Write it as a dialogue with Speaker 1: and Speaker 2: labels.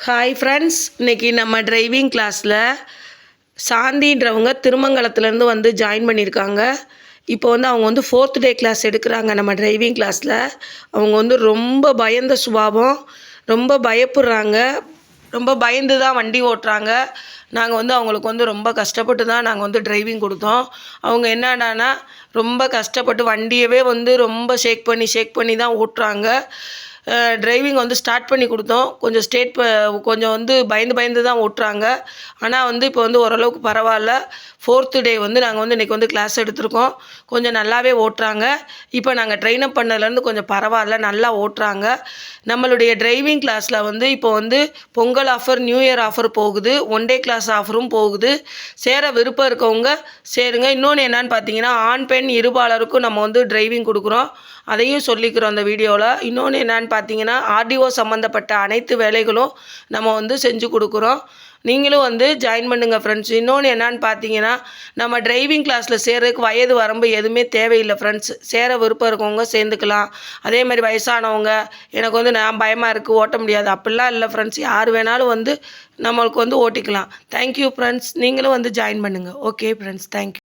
Speaker 1: Hi friends, இன்றைக்கி நம்ம driving கிளாஸில் சாந்தின்றவங்க திருமங்கலத்துலேருந்து வந்து ஜாயின் பண்ணியிருக்காங்க. இப்போ வந்து அவங்க வந்து 4th டே கிளாஸ் எடுக்கிறாங்க நம்ம டிரைவிங் கிளாஸில். அவங்க வந்து ரொம்ப பயந்த சுபாவம், ரொம்ப பயப்படுறாங்க, ரொம்ப பயந்து தான் வண்டி ஓட்டுறாங்க. நாங்கள் வந்து அவங்களுக்கு வந்து ரொம்ப கஷ்டப்பட்டு தான் நாங்கள் வந்து டிரைவிங் கொடுத்தோம். அவங்க என்னடானா ரொம்ப கஷ்டப்பட்டு வண்டியவே வந்து ரொம்ப ஷேக் பண்ணி தான் ஓட்டுறாங்க. டிரைவிங் வந்து ஸ்டார்ட் பண்ணி கொடுத்தோம். கொஞ்சம் வந்து பயந்து தான் ஓட்டுறாங்க. ஆனால் வந்து இப்போ வந்து ஓரளவுக்கு பரவாயில்ல. 4th டே வந்து நாங்கள் வந்து இன்றைக்கி வந்து கிளாஸ் எடுத்திருக்கோம். கொஞ்சம் நல்லாவே ஓட்டுறாங்க. இப்போ நாங்கள் ட்ரெயின் அப் பண்ணதுலேருந்து கொஞ்சம் பரவாயில்ல, நல்லா ஓட்டுறாங்க. நம்மளுடைய டிரைவிங் கிளாஸில் வந்து இப்போ வந்து Pongal offer, new year offer போகுது. 1 டே கிளாஸ் ஆஃபரும் போகுது. சேர விருப்பம் இருக்கவங்க சேருங்க. இன்னொன்று என்னன்னு பார்த்தீங்கன்னா, ஆண் பெண் இருபாலருக்கும் நம்ம வந்து டிரைவிங் கொடுக்குறோம். அதையும் சொல்லிக்கிறோம் அந்த வீடியோவில். இன்னொன்று என்னன்னு பார்த்தீங்கன்னா, ஆர்டிஓ சம்மந்தப்பட்ட அனைத்து வேலைகளும் நம்ம வந்து செஞ்சு கொடுக்குறோம். நீங்களும் வந்து ஜாயின் பண்ணுங்கள் ஃப்ரெண்ட்ஸ். இன்னொன்று என்னன்னு பார்த்தீங்கன்னா, நம்ம டிரைவிங் கிளாஸில் சேர்றதுக்கு வயது வரம்பு எதுவுமே தேவையில்லை ஃப்ரெண்ட்ஸ். சேர விருப்பம் இருக்கவங்க சேர்ந்துக்கலாம். அதே மாதிரி வயசானவங்க, எனக்கு வந்து நான் பயமாக இருக்குது, ஓட்ட முடியாது, அப்படிலாம் இல்லை ஃப்ரெண்ட்ஸ். யார் வேணாலும் வந்து நம்மளுக்கு வந்து ஓட்டிக்கலாம். Thank you friends. நீங்களும் வந்து ஜாயின் பண்ணுங்கள். Okay friends, thank you.